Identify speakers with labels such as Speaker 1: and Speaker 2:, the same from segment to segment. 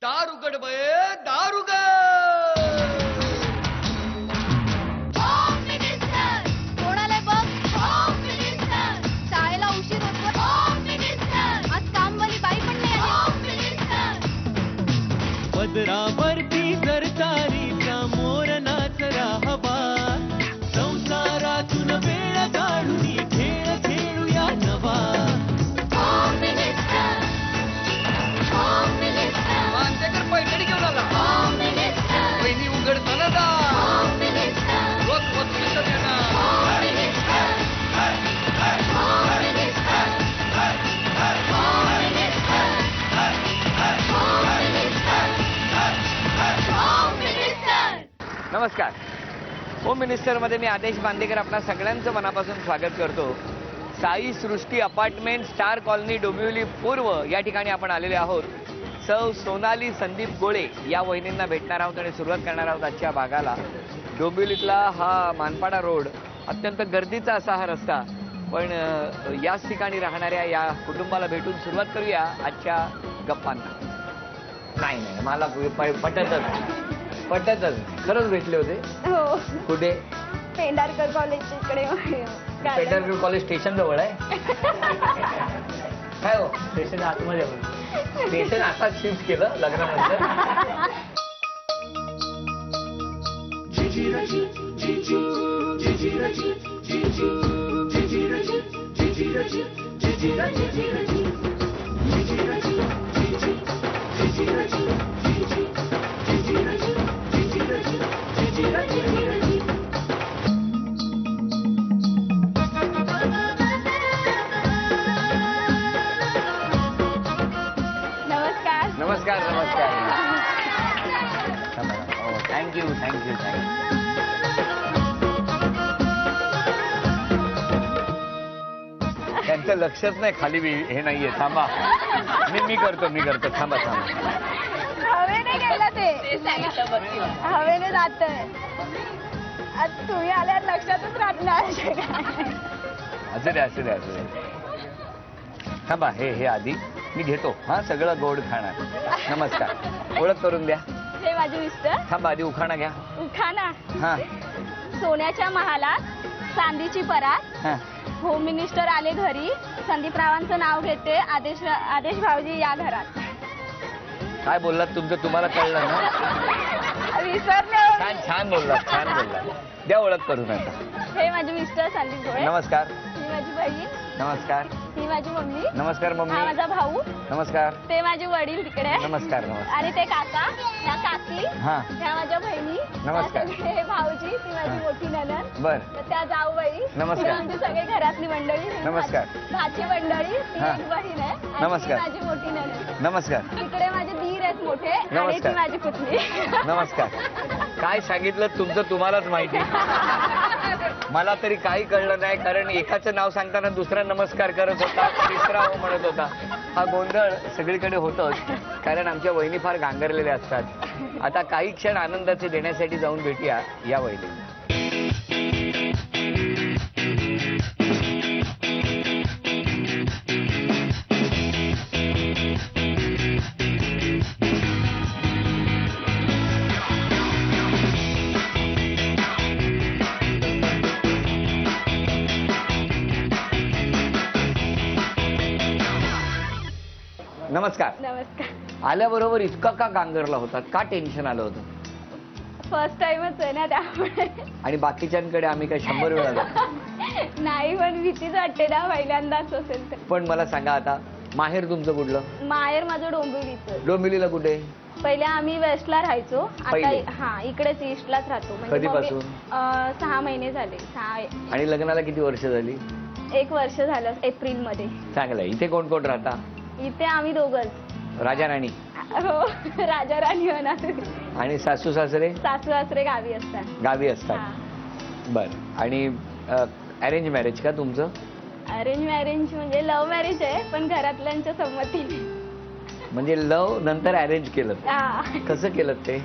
Speaker 1: दार उघड बये, दार उघड.
Speaker 2: कोणाला बघ, शाळेला उशीर होतो. आज कामवाली बाई पण नाही आली.
Speaker 3: पदरावरती सरकारीचा मोर नाचरा हवा, संसारातून वेळ काढून खेळ खेळूया नवा.
Speaker 1: मांजेकर पैठणी घेऊन आला. पहिली उघडताना दार, रोज वस्तूचं देणार.
Speaker 4: नमस्कार. होम मिनिस्टरमध्ये मी आदेश बांदेकर आपणा सगळ्यांचं मनापासून स्वागत करतो. साई सृष्टी अपार्टमेंट, स्टार कॉलनी, डोंबिवली पूर्व या ठिकाणी आपण आलेले आहोत. सौ सोनाली संदीप गोळे या वहिनींना भेटणार आहोत आणि सुरुवात करणार आहोत आजच्या भागाला. डोंबिवलीतला हा मानपाडा रोड अत्यंत गर्दीचा असा हा रस्ता, पण याच ठिकाणी राहणाऱ्या या कुटुंबाला भेटून सुरुवात करूया आजच्या गप्पांना. नाही नाही, मला पटतच खरंच भेटले होते.
Speaker 2: हो,
Speaker 4: कुठे?
Speaker 2: पेंढारकर कॉलेजच्या इकडे.
Speaker 4: पेंढारकर कॉलेज स्टेशन जवळ आहे. काय हो, स्टेशन आतमध्ये? स्टेशन आता शिफ्ट केलं लग्नानंतर. नमस्कार नमस्कार. Thank you thank you thank you. त्यांचं लक्षच नाही खाली हे नाहीये. थांबा, मी करतो थांबा.
Speaker 2: हवेने गेलं ते, हवेने जातंय. आज तुम्ही आल्यावर लक्षातच राहत नाही.
Speaker 4: असू द्या. थांबा, हे आधी मी घेतो. हा, सगळं गोड खाणार. नमस्कार. ओळख करून द्या.
Speaker 2: हे माझे मिस्टर.
Speaker 4: थांबा, आधी उखाणा घ्या.
Speaker 2: उखाणा.
Speaker 4: हा.
Speaker 2: सोन्याच्या महालात चांदीची परात,
Speaker 4: हा.
Speaker 2: होम मिनिस्टर आले घरी, संदीपरावांचं नाव घेते, आदेश भाऊजी या घरात.
Speaker 4: काय बोललात? तुमचं तुम्हाला कळलं ना?
Speaker 2: विसरले.
Speaker 4: छान बोललात. द्या ओळख करून आता.
Speaker 2: हे माझे मिस्टर संदीप गोळे.
Speaker 4: नमस्कार.
Speaker 2: ही माझी बहीण.
Speaker 4: नमस्कार.
Speaker 2: ही माझी मम्मी.
Speaker 4: नमस्कार
Speaker 2: हा
Speaker 4: मम्मी.
Speaker 2: माझा भाऊ.
Speaker 4: नमस्कार.
Speaker 2: ते माझे वडील तिकडे.
Speaker 4: नमस्कार.
Speaker 2: आणि ते काका, त्या काकी,
Speaker 4: हा.
Speaker 2: ह्या माझ्या बहिणी.
Speaker 4: नमस्कार.
Speaker 2: हे भाऊजी, ती माझी मोठी नणंद.
Speaker 4: बर.
Speaker 2: त्या जाऊबाई.
Speaker 4: नमस्कार.
Speaker 2: आमची सगळी घरातली मंडळी.
Speaker 4: नमस्कार.
Speaker 2: भाची मंडळी. ती
Speaker 4: हा.
Speaker 2: एक बहीण आहे. आणि
Speaker 4: नमस्कार.
Speaker 2: ती माझी मोठी नणंद.
Speaker 4: नमस्कार.
Speaker 2: तिकडे माझे दीर आहेत मोठे. आणि
Speaker 4: नमस्कार.
Speaker 2: ती माझी पुतणी.
Speaker 4: नमस्कार. काय सांगितलं तुमचं तुम्हालाच माहिती. मला तरी काही कळलं नाही, कारण एकाचं नाव सांगताना दुसरा नमस्कार करत होता, तिसरा हो म्हणत होता. हा गोंधळ सगळीकडे होतोच, कारण आमच्या वहिनी फार गांगरलेल्या असतात. आता काही क्षण आनंदाचे देण्यासाठी जाऊन भेटूया या वहिनींना. नमस्कार.
Speaker 2: नमस्कार.
Speaker 4: आल्याबरोबर इतका का गांगरला होता? का टेन्शन आलं होतं?
Speaker 2: फर्स्ट टाइमच आहे ना, त्यामुळे.
Speaker 4: आणि बाकीच्यांकडे आम्ही काय 100 वेळा जातो?
Speaker 2: नाही, पण भीतीच वाटते ना पहिल्यांदाच असेल तर.
Speaker 4: पण मला सांगा, आता माहेर तुमचं कुठलं?
Speaker 2: माहेर माझं डोंबिवलीचं.
Speaker 4: डोंबिवलीला कुठे?
Speaker 2: पहिले आम्ही वेस्टला राहायचो. आता
Speaker 4: पहिले?
Speaker 2: हा, इकडेच ईस्टलाच राहतो.
Speaker 4: कधीपासून?
Speaker 2: 6 महिने झाले. 6.
Speaker 4: आणि लग्नाला किती वर्ष झाली?
Speaker 2: 1 वर्ष झालं एप्रिल मध्ये.
Speaker 4: चांगलं. इथे कोण कोण राहता?
Speaker 2: इथे आम्ही दोघंच.
Speaker 4: राजा राणी?
Speaker 2: हो, राजा राणी होणार.
Speaker 4: आणि सासू सासरे?
Speaker 2: सासू सासरे गावी असतात.
Speaker 4: गावी असतात. बर. आणि अरेंज मॅरेज का तुमचं?
Speaker 2: अरेंज मॅरेज म्हणजे लव्ह मॅरेज आहे, पण घरातल्यांच्या संमतीने.
Speaker 4: म्हणजे लव नंतर अरेंज केलं? कसं केलं ते?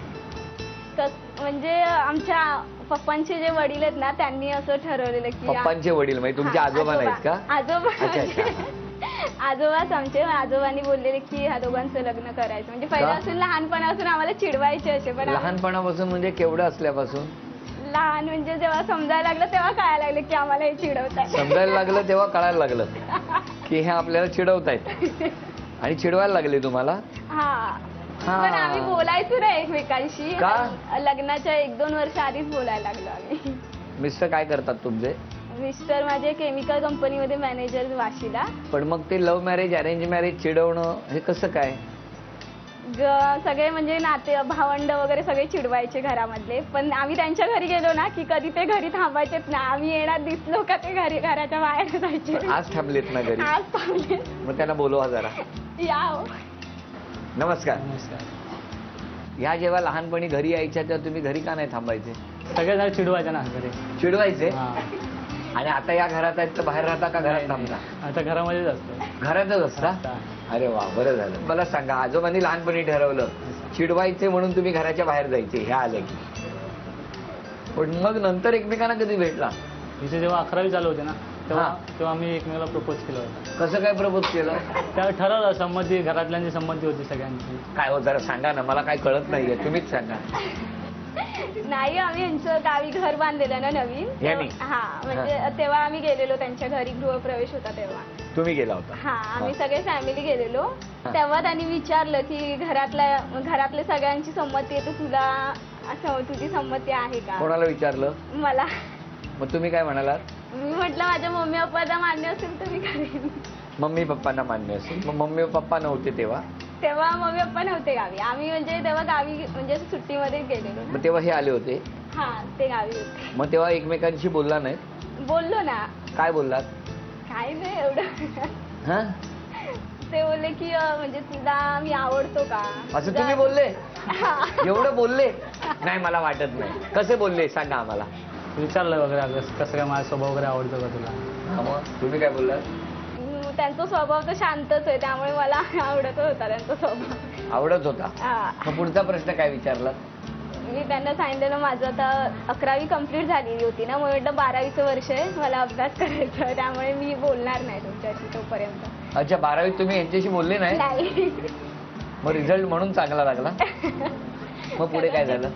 Speaker 2: म्हणजे आमच्या पप्पांचे जे वडील आहेत ना, त्यांनी असं ठरवलेलं की
Speaker 4: पप्पांचे वडील म्हणजे तुमचे आजोबा नाहीत का?
Speaker 2: आजोबा. आजोबाच आमचे आजोबांनी बोललेले की ह्या दोघांचं लग्न करायचं. म्हणजे पहिल्यापासून लहानपणापासून आम्हाला चिडवायचे असे, पण
Speaker 4: लहानपणापासून म्हणजे केवढं असल्यापासून?
Speaker 2: लहान म्हणजे जेव्हा समजायला लागलं तेव्हा कळायला लागलं की आम्हाला हे चिडवतात.
Speaker 4: समजायला लागलं तेव्हा कळायला लागलं की हे आपल्याला चिडवतायत आणि चिडवायला लागले तुम्हाला.
Speaker 2: हा
Speaker 4: हा.
Speaker 2: पण आम्ही बोलायचो ना एकमेकांशी.
Speaker 4: का?
Speaker 2: लग्नाच्या 1-2 वर्ष आधीच बोलायला लागलो आम्ही.
Speaker 4: मिस्टर काय करतात तुमचे?
Speaker 2: मिस्टर माझे केमिकल कंपनीमध्ये मॅनेजर वाशीला.
Speaker 4: पण मग ते लव्ह मॅरेज अरेंज मॅरेज चिडवणं हे कसं काय?
Speaker 2: सगळे म्हणजे नाते भावंड वगैरे सगळे चिडवायचे घरामधले. पण आम्ही त्यांच्या घरी गेलो ना की कधी ते घरी थांबायचेच ना. आम्ही येणार दिसलो का ते घराच्या बाहेर जायचे.
Speaker 4: आज थांबलेत ना घरी?
Speaker 2: आज थांबले.
Speaker 4: मग त्यांना बोलवा जरा.
Speaker 2: या हो.
Speaker 4: नमस्कार.
Speaker 5: नमस्कार.
Speaker 4: ह्या जेव्हा लहानपणी घरी यायच्या तेव्हा तुम्ही घरी का नाही थांबायचे?
Speaker 5: सगळे जण चिडवायचे ना घरी.
Speaker 4: चिडवायचे?
Speaker 5: हा.
Speaker 4: आणि आता या घरात आहेत तर बाहेर राहता का घरात थांबता?
Speaker 5: आता घरामध्येच असतो.
Speaker 4: घरातच असता? अरे वा, बरं झालं. मला सांगा, आजोबांनी लहानपणी ठरवलं चिडवायचे म्हणून तुम्ही घराच्या बाहेर जायचे हे आलं की. पण मग नंतर एकमेकांना कधी भेटला?
Speaker 5: तिथे जेव्हा 11वी चालू होते ना तेव्हा
Speaker 4: हा.
Speaker 5: तेव्हा आम्ही एकमेकाला प्रपोज केलं होतं.
Speaker 4: कसं काय प्रपोज केलं?
Speaker 5: त्यावेळी ठरवलं संमती, घरातल्यांची संमती होती सगळ्यांची.
Speaker 4: काय हो, जरा सांगा ना, मला काय कळत नाहीये, तुम्हीच सांगा.
Speaker 2: नाही, आम्ही यांचं गावी घर बांधलेलं ना नवीन.
Speaker 4: यांनी?
Speaker 2: हा, म्हणजे तेव्हा आम्ही गेलेलो त्यांच्या घरी, गृहप्रवेश होता तेव्हा.
Speaker 4: तुम्ही गेला होता?
Speaker 2: हा, आम्ही सगळे फॅमिली गेलेलो.
Speaker 4: हा.
Speaker 2: तेव्हा त्यांनी विचारलं की घरातले सगळ्यांची संमती आहे, तर तुला असं तुझी संमती आहे का?
Speaker 4: कोणाला विचारलं?
Speaker 2: मला.
Speaker 4: मग तुम्ही काय म्हणालात?
Speaker 2: मी म्हटलं माझ्या मम्मी पप्पाला मान्य असेल तर मी करेन.
Speaker 4: मम्मी पप्पांना मान्य असेल. मग मम्मी पप्पा नव्हते तेव्हा?
Speaker 2: तेव्हा मम्मी पप्पा नव्हते गावी. आम्ही म्हणजे तेव्हा गावी म्हणजे सुट्टीमध्ये गेलेलो ना.
Speaker 4: मग तेव्हा हे आले होते?
Speaker 2: हा, ते गावी होते.
Speaker 4: मग तेव्हा एकमेकांशी बोलला नाही?
Speaker 2: बोललो ना.
Speaker 4: काय बोललात?
Speaker 2: काय नाही एवढं.
Speaker 4: हा,
Speaker 2: ते बोलले की म्हणजे तुला मी आवडतो का
Speaker 4: असं तुम्ही बोलले?
Speaker 2: हा.
Speaker 4: एवढं बोलले? नाही, मला वाटत नाही. कसे बोलले सांगा आम्हाला.
Speaker 5: विचारलं वगैरे कसं काय, माझा स्वभाव वगैरे आवडतो का तुला?
Speaker 4: हा, मग तुम्ही काय बोललात?
Speaker 2: त्यांचा स्वभाव तर शांतच आहे, त्यामुळे मला आवडत होता त्यांचा स्वभाव.
Speaker 4: आवडत होता?
Speaker 2: हा.
Speaker 4: मग पुढचा प्रश्न काय विचारला?
Speaker 2: मी त्यांना सांगितलेलं माझं आता 11वी कंप्लीट झालेली होती ना, मग म्हटलं 12वीचं वर्ष आहे, मला अभ्यास करायचा, त्यामुळे मी बोलणार नाही तुमच्याशी तोपर्यंत.
Speaker 4: अच्छा, 12वीत तुम्ही यांच्याशी बोलले नाही?
Speaker 2: नाही.
Speaker 4: मग रिझल्ट म्हणून चांगला लागला? मग पुढे काय झालं?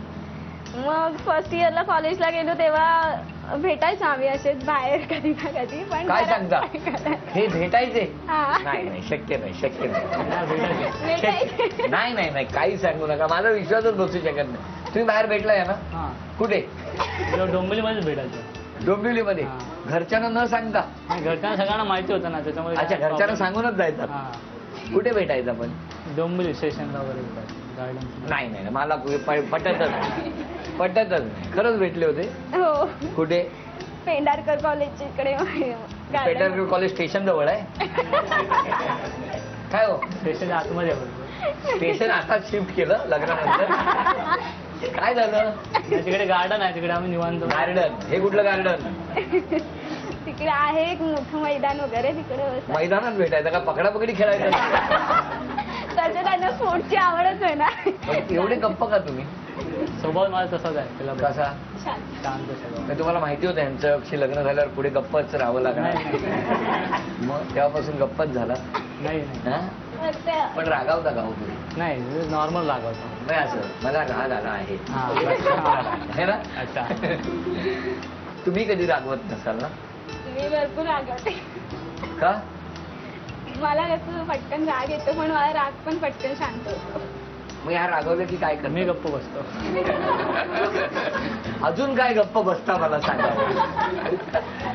Speaker 2: मग फर्स्ट इयरला कॉलेजला गेलो तेव्हा भेटायचो आम्ही असेच बाहेर कधी ना कधी. पण
Speaker 4: काय
Speaker 2: घरात
Speaker 4: सांगता?
Speaker 2: नाही करायचं.
Speaker 4: हे भेटायचे?
Speaker 2: हा.
Speaker 4: नाही नाही, शक्य नाही, शक्य नाही.
Speaker 5: नाही, भेटायचे.
Speaker 2: भेटायचे.
Speaker 4: नाही नाही नाही, काही सांगू नका, माझा विश्वासच बसू शकत नाही. तुम्ही बाहेर भेटलाय ना?
Speaker 5: हा,
Speaker 4: कुठे?
Speaker 5: डोंबिवलीमध्येच भेटायचं.
Speaker 4: डोंबिवलीमध्ये?
Speaker 5: हा.
Speaker 4: घरच्यांना न सांगता?
Speaker 5: नाही, घरच्यांना सगळ्यांना माहिती होतं ना, त्याच्यामुळे
Speaker 4: अच्छा, घरच्यांना सांगूनच जायचं.
Speaker 5: हा,
Speaker 4: कुठे भेटायचं पण?
Speaker 5: डोंबिवली स्टेशनला वगैरे भेटायचं, गार्डन.
Speaker 4: नाही नाही, मला पटतच नाही, पटतच नाही. खरंच भेटले होते?
Speaker 2: हो,
Speaker 4: कुठे?
Speaker 2: पेंढारकर कॉलेजच्या इकडे
Speaker 4: पेटरकर कॉलेज स्टेशन जवळ आहे? काय हो,
Speaker 5: स्टेशनच्या आतमध्ये आहे.
Speaker 4: स्टेशन आता शिफ्ट केलं लग्नानंतर? काय झालं?
Speaker 5: तिकडे गार्डन आहे, तिकडे आम्ही निवांत.
Speaker 4: गार्डन? हे कुठलं गार्डन?
Speaker 2: तिकडे आहे एक मोठं मैदान वगैरे, तिकडे
Speaker 4: मैदानात भेटायचं का? पकडापकडी खेळायचं?
Speaker 2: त्याच्या त्यांना स्पोर्टची आवडच आहे ना.
Speaker 4: पण एवढे गप्प का तुम्ही?
Speaker 5: स्वभाव माझा तसाच आहे त्याला.
Speaker 4: कसा?
Speaker 2: छान.
Speaker 5: शांत स्वभाव.
Speaker 4: तर तुम्हाला माहिती होतं यांच्याशी लग्न झाल्यावर पुढे गप्पच राहावं लागणार? मग तेव्हापासून गप्पच झाला?
Speaker 5: नाही नाही
Speaker 4: हा?
Speaker 2: तर ते-
Speaker 4: पण रागावता का हो तुम्ही?
Speaker 5: नाही, नॉर्मल लागवतो.
Speaker 4: नाही, असं मला राग आला आहे
Speaker 5: हा.
Speaker 4: है ना?
Speaker 5: अच्छा.
Speaker 4: तुम्ही कधी रागवत नसाल ना?
Speaker 2: मी भरपूर रागवते.
Speaker 4: का?
Speaker 2: मला कसं पटकन राग येतो, पण मला राग पण पटकन शांत होतो.
Speaker 4: मग ह्या रागवलं की काय
Speaker 5: मी
Speaker 4: करतो?
Speaker 5: गप्प बसतो.
Speaker 4: अजून काय गप्प बसता मला सांगा.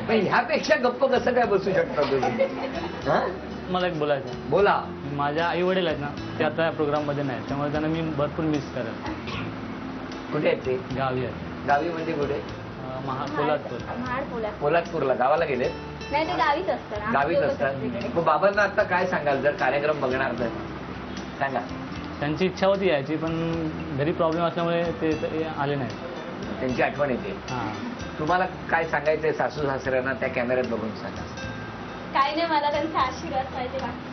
Speaker 4: पण ह्यापेक्षा गप्प कसं काय बसू शकता तुम्ही? हा?
Speaker 5: मला एक बोलायचं.
Speaker 4: बोला.
Speaker 5: माझ्या आई वडील आहेत ना, ते आता या प्रोग्राम मध्ये नाही, त्यामुळे त्यांना मी भरपूर मिस करेल.
Speaker 4: कुठे आहेत ते?
Speaker 5: गावी आहेत.
Speaker 4: गावी म्हणजे कुठे?
Speaker 5: पोलादपूर.
Speaker 2: महाड पुण्यात.
Speaker 4: पोलादपूरला. गावाला गेले?
Speaker 2: नाही, ते गावीच असतं ना.
Speaker 4: गावीच
Speaker 2: आम्ही
Speaker 4: असतात.
Speaker 2: दोघंच तिकडे.
Speaker 4: मग बाबांना आता काय सांगाल जर कार्यक्रम बघणार तर? सांगा.
Speaker 5: त्यांची इच्छा होती यायची, पण घरी प्रॉब्लेम असल्यामुळे ते आले नाही.
Speaker 4: त्यांची आठवण येते.
Speaker 5: हा.
Speaker 4: तुम्हाला काय सांगायचंय सासू सासऱ्यांना त्या कॅमेऱ्यात बघून सांगा.
Speaker 2: काही नाही, मला त्यांचा आशीर्वाद पाहिजे बाकी.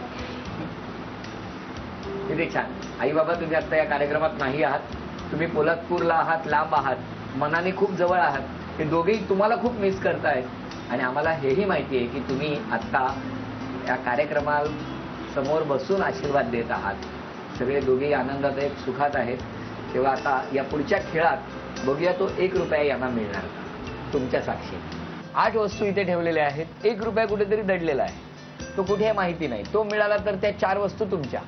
Speaker 4: किती छान. आई बाबा तुम्ही आता या कार्यक्रमात नाही आहात, तुम्ही पोलादपूरला आहात, लांब आहात, मनाने खूप जवळ आहात. ते दोघेही तुम्हाला खूप मिस करतायत आणि आम्हाला हेही माहिती आहे की तुम्ही आता या कार्यक्रमाला समोर बसून आशीर्वाद देत आहात. सगळे दोघेही आनंदात आहेत, सुखात आहेत. तेव्हा आता या पुढच्या खेळात बघूया तो 1 रुपया यांना मिळणार का तुमच्या साक्षी. 8 वस्तू इथे ठेवलेल्या आहेत. 1 रुपया कुठेतरी दडलेला आहे. तो कुठे आहे माहिती नाही. तो मिळाला तर त्या 4 वस्तू तुमच्या.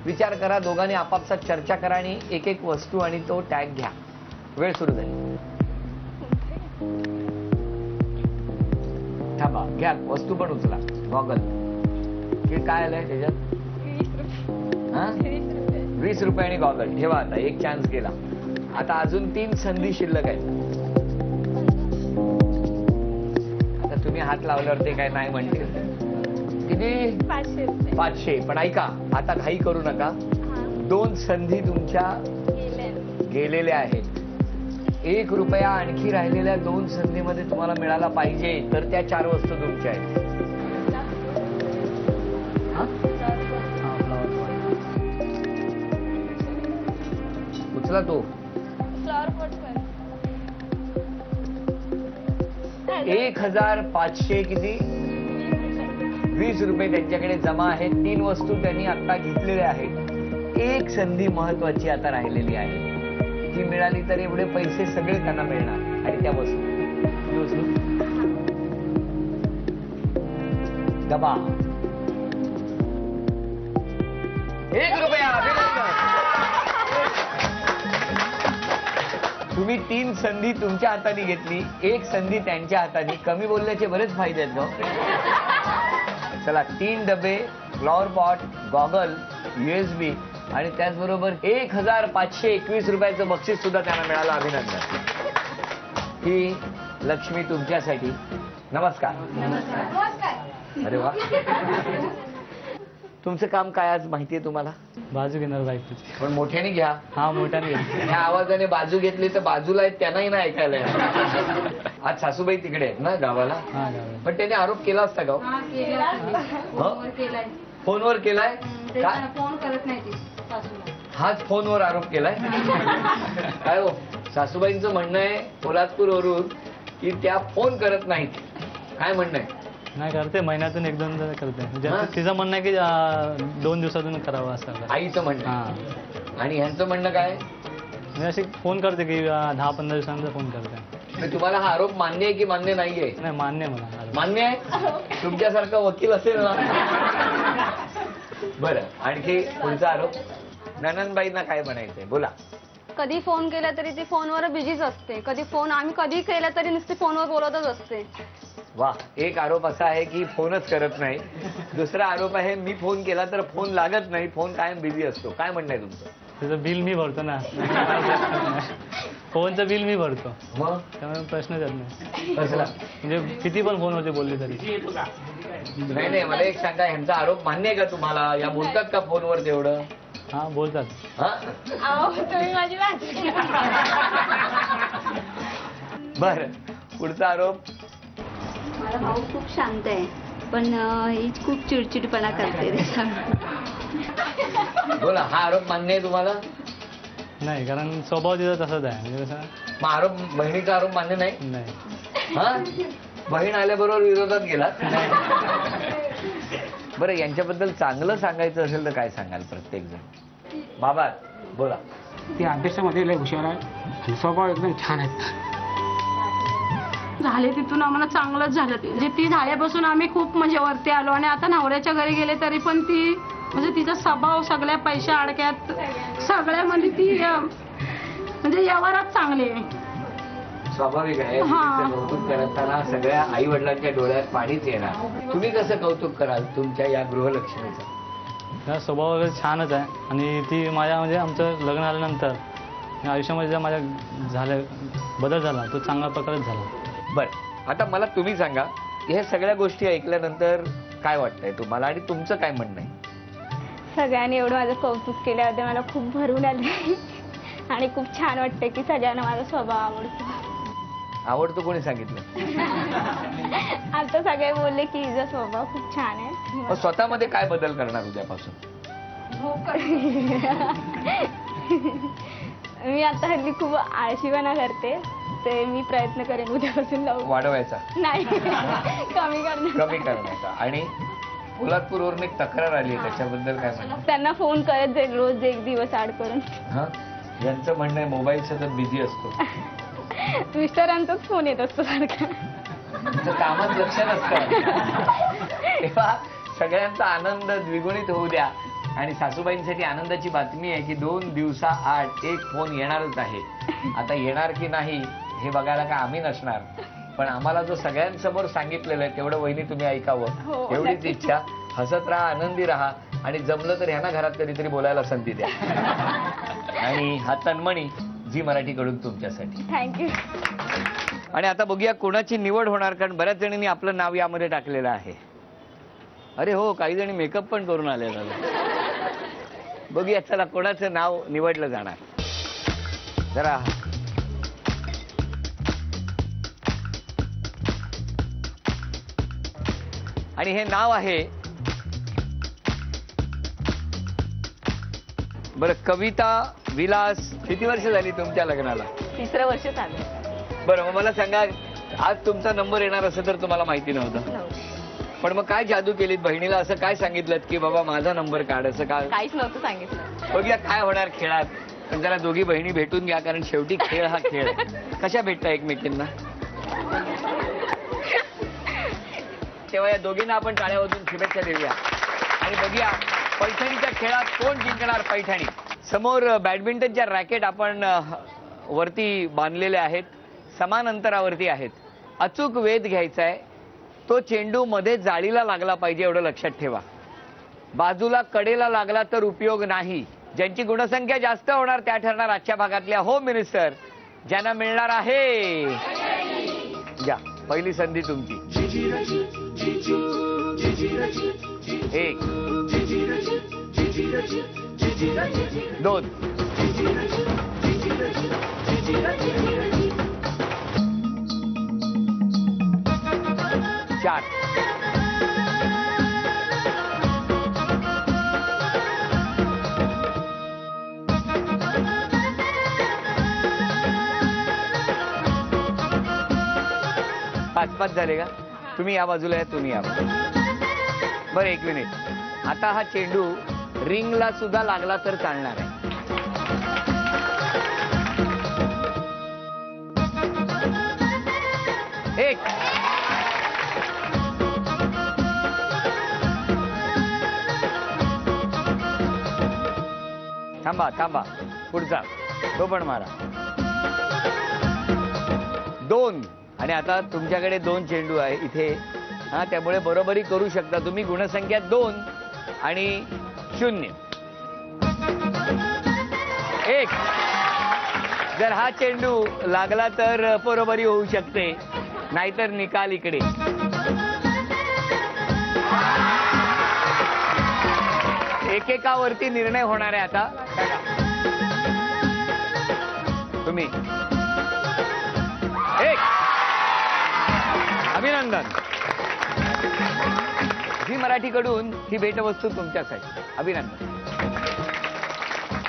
Speaker 4: विचार करा, दोघांनी आपापसात चर्चा करा आणि एक एक वस्तू आणि तो टॅग घ्या. वेळ सुरू झाली. थांबा, घ्या वस्तू पण उचला. गॉगल हे काय आलंय त्याच्यात? 20 रुपये आणि गॉगल ठेवा. आता एक चान्स गेला. आता अजून 3 संधी शिल्लक आहेत. आता तुम्ही हात लावल्यावर ते काय नाही म्हणतील. किती? 500. पण ऐका, आता घाई करू नका. 2 संधी तुमच्या गेलेल्या आहेत. 1 रुपया आणखी राहिलेल्या 2 संधीमध्ये तुम्हाला मिळाला पाहिजे तर त्या 4 वस्तू तुमच्या आहेत. उचला तो. 1500 किती? 20 रुपये त्यांच्याकडे जमा आहेत. 3 वस्तू त्यांनी आता घेतलेल्या आहेत. 1 संधी महत्वाची आता राहिलेली आहे. ती मिळाली तर एवढे पैसे सगळे त्यांना मिळणार आणि त्या वस्तू दबा. 1 रुपया. तुम्ही 3 संधी तुमच्या हाताने घेतली, 1 संधी त्यांच्या हाताने. कमी बोलण्याचे बरेच फायदे आहेत गं. चला, 3 डबे, फ्लॉवर पॉट, गॉगल, USB आणि त्याचबरोबर 1521 रुपयाचं बक्षीस सुद्धा त्यांना मिळालं. अभिनंदन. ही लक्ष्मी तुमच्यासाठी. नमस्कार. अरे वा. तुमचं काम काय आज माहितीये तुम्हाला?
Speaker 5: बाजू घेणार बायकोची.
Speaker 4: पण मोठ्याने घ्या.
Speaker 5: हा, मोठ्याने घेतली.
Speaker 4: ह्या आवाजाने बाजू घेतली तर बाजूला आहेत त्यांनाही ना ऐकायला येणार. आज सासूबाई तिकडे आहेत ना गावाला.
Speaker 5: हा, गावाला.
Speaker 4: पण त्याने आरोप केला असता का? फोनवर केलाय का?
Speaker 2: फोन करत नाही ती.
Speaker 4: हाच फोनवर आरोप केलाय. काय हो, सासूबाईंचं म्हणणं आहे पोलादपूरवरून की त्या फोन करत नाहीत. काय म्हणणं आहे?
Speaker 5: नाही, करते. महिन्यातून 1-2 करते. म्हणजे तिचं म्हणणं आहे की 2 दिवसातून करावं असं.
Speaker 4: आईचं म्हणणं.
Speaker 5: हा.
Speaker 4: आणि ह्यांचं म्हणणं काय?
Speaker 5: मी अशी फोन करते की 10-15 दिवसांचा फोन करते.
Speaker 4: तुम्हाला हा आरोप मान्य आहे की मान्य नाहीये?
Speaker 5: नाही, मान्य आहे मला.
Speaker 4: मान्य आहे. तुमच्यासारखा वकील असेल ना. बरं, आणखी पुढचा आरोप. ननंदबाईंना काय म्हणायचंय? बोला.
Speaker 2: कधी फोन केला तरी ती फोनवर बिझीच असते. आम्ही कधी केला तरी नुसती फोनवर बोलतच असते.
Speaker 4: वा. एक आरोप असा आहे की फोनच करत नाही. दुसरा आरोप आहे मी फोन केला तर फोन लागत नाही, फोन कायम बिझी असतो. काय म्हणणं आहे तुमचं?
Speaker 5: त्याचं बिल मी भरतो ना. फोनचं बिल मी भरतो.
Speaker 4: मग
Speaker 5: त्यामुळे प्रश्नच येत नाही.
Speaker 4: कसला?
Speaker 5: म्हणजे किती पण फोन होते बोलले तरी.
Speaker 4: नाही, मला एक सांगा, ह्यांचा आरोप मान्य आहे का तुम्हाला? या बोलतात का फोनवर तेवढं?
Speaker 5: हा, बोलतात.
Speaker 2: तुम्ही माझी
Speaker 4: बर, पुढचा आरोप.
Speaker 6: माझा भाऊ खूप शांत आहे, पण ही खूप चिडचिडपणा करते.
Speaker 4: बोला, हा आरोप मान्य आहे तुम्हाला?
Speaker 5: नाही, कारण स्वभाव तिचा तसाच आहे. म्हणजे कसं.
Speaker 4: मग आरोप, बहिणीचा आरोप मान्य नाही?
Speaker 5: नाही.
Speaker 4: हा, बहीण आल्याबरोबर विरोधात गेला. बरं, यांच्याबद्दल चांगलं सांगायचं असेल तर काय सांगाल प्रत्येक जण? बाबा बोला.
Speaker 7: ती अभ्यासामध्ये लय हुशार आहे आणि स्वभाव एकदम छान आहे.
Speaker 8: झाले तिथून आम्हाला चांगलंच झालं. म्हणजे ती झाल्यापासून आम्ही खूप म्हणजे वरती आलो. आणि आता नवऱ्याच्या घरी गेले तरी पण ती म्हणजे तिचा स्वभाव सगळ्या पैशा अडक्यात सगळ्यामध्ये ती म्हणजे व्यवहारात चांगली आहे.
Speaker 4: स्वाभाविक आहे. तिचं कौतुक करताना सगळ्या आई वडिलांच्या डोळ्यात पाणीच येणार. तुम्ही कसं कौतुक कराल तुमच्या या गृहलक्ष्मीचं?
Speaker 5: हा, स्वभाव वगैरे छानच आहे. आणि ती माझ्या म्हणजे आमचं लग्न झाल्यानंतर आयुष्यामध्ये ज्या माझ्या बदल झाला तो चांगल्या प्रकारेच झाला.
Speaker 4: बरं, आता मला तुम्ही सांगा, ह्या सगळ्या गोष्टी ऐकल्यानंतर काय वाटतंय तुम्हाला आणि तुमचं काय म्हणणं आहे?
Speaker 2: सगळ्यांनी एवढं माझं कौतुक केल्याबद्दल मला खूप भरून आले आणि खूप छान वाटतं की सगळ्यांना माझा स्वभाव आवडतो.
Speaker 4: आवडतो कोणी सांगितलं?
Speaker 2: आता सगळे बोलले की हिचा स्वभाव खूप छान आहे.
Speaker 4: मग स्वतःमध्ये काय बदल करणार उद्यापासून?
Speaker 2: मी आता हल्ली खूप आळशीपणा करते, ते मी प्रयत्न करेन उद्यापासून
Speaker 4: वाढवायचा
Speaker 2: नाही कमी करण्याचा.
Speaker 4: कमी करण्याचा. आणि पोलादपूरवरून एक तक्रार आली आहे, त्याच्याबद्दल काय म्हणणं?
Speaker 2: त्यांना फोन करत जाईल रोज एक दिवस आड करून.
Speaker 4: हा, यांचं म्हणणं आहे मोबाईल सतत बिझी असतो.
Speaker 2: मिस्टरांचाच फोन येत असतो सारखा.
Speaker 4: तुमचं कामात लक्ष नसतं. तेव्हा सगळ्यांचा आनंद द्विगुणित होऊ द्या. आणि सासूबाईंसाठी आनंदाची बातमी आहे की 2 दिवसाआड एक फोन येणारच आहे. आता येणार की नाही हे बघायला का आम्ही नसणार, पण आम्हाला जो सगळ्यांसमोर सांगितलेलं आहे तेवढं वहिनी तुम्ही ऐकावं
Speaker 2: हो,
Speaker 4: एवढीच
Speaker 2: नक्की.
Speaker 4: इच्छा. हसत राहा, आनंदी राहा आणि जमलं तर ह्यांना घरात कधीतरी बोलायला संधी द्या. आणि हा तन्मणी झी मराठीकडून तुमच्यासाठी.
Speaker 2: थँक्यू.
Speaker 4: आणि आता बघूया कोणाची निवड होणार, कारण बऱ्याच जणांनी आपलं नाव यामध्ये टाकलेलं आहे. अरे हो, काही जणी मेकअप पण करून आलेलं. बघूया चला कोणाचं नाव निवडलं जाणार. जरा आणि हे नाव आहे बरं, कविता विलास. किती वर्ष झाली तुमच्या लग्नाला?
Speaker 2: 3रं वर्ष चालू.
Speaker 4: बरं, मग मला सांगा, आज तुमचा नंबर येणार असं तर तुम्हाला माहिती नव्हतं, पण मग काय जादू केलीत? बहिणीला असं काय सांगितलं की बाबा माझा नंबर काढ, असं काय?
Speaker 2: काहीच नव्हतं सांगितलं.
Speaker 4: बघूया काय होणार खेळात. पण जरा दोघी बहिणी भेटून घ्या, कारण शेवटी खेळ हा खेळ आहे. कशा भेटता एकमेकींना? तेव्हा या दोघींना आपण टाळ्या वाजवून शुभेच्छा देऊया आणि बघूया पैठणीच्या खेळात कोण जिंकणार. पैठणी समोर बॅडमिंटनच्या रॅकेट आपण वरती बांधलेले आहेत, समान अंतरावरती आहेत. अचूक वेध घ्यायचा आहे. तो चेंडू मध्ये जाळीला लागला पाहिजे एवढं लक्षात ठेवा. बाजूला कडेला लागला तर उपयोग नाही. ज्यांची गुणसंख्या जास्त होणार त्या ठरणार आजच्या भागातल्या होम मिनिस्टर, ज्यांना मिळणार आहे. घ्या, पहिली संधी तुमची. 1 2 4 5 झाले का? तुम्ही या बाजूला या, तुम्ही या बाजूला. बरं, 1 मिनिट. आता हा चेंडू रिंगला सुद्धा लागला तर चालणार आहे. एक थांबा थांबा, पुढचा तो पण मारा. 2 आणि आता तुमच्याकडे 2 चेंडू आहे इथे. हा, त्यामुळे बरोबरी करू शकता तुम्ही. गुणसंख्या 2 आणि 0. 1 जर हा चेंडू लागला तर बरोबरी होऊ शकते, नाहीतर निकाल इकडे. एकेकावरती निर्णय होणार आहे आता. तुम्ही 1 अभिनंदन. झी मराठीकडून ही भेटवस्तू तुमच्यासाठी. अभिनंदन.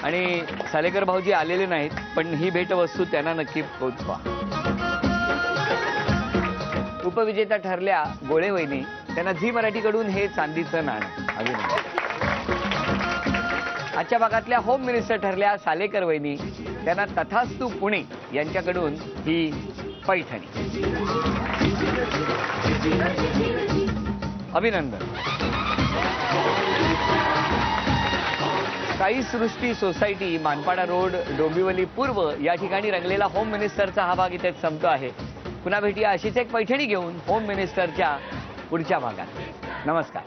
Speaker 4: आणि सालेकर भाऊजी आलेले नाहीत, पण ही भेटवस्तू त्यांना नक्की पोचवा. उपविजेता ठरल्या गोळे वहिनी, त्यांना झी मराठीकडून हे चांदीचं नाणं. अभिनंदन. आजच्या भागातल्या होम मिनिस्टर ठरल्या सालेकर वहिनी, त्यांना तथास्तू पुणे यांच्याकडून ही पैठणी. अभिनंदन. साई सृष्टी सोसायटी, मानपाडा रोड, डोंबिवली पूर्व या ठिकाणी रंगलेला होम मिनिस्टरचा हा भाग इथेच संपतो आहे. पुन्हा भेटूया अशीच एक पैठणी घेऊन होम मिनिस्टरच्या पुढच्या भागात. नमस्कार.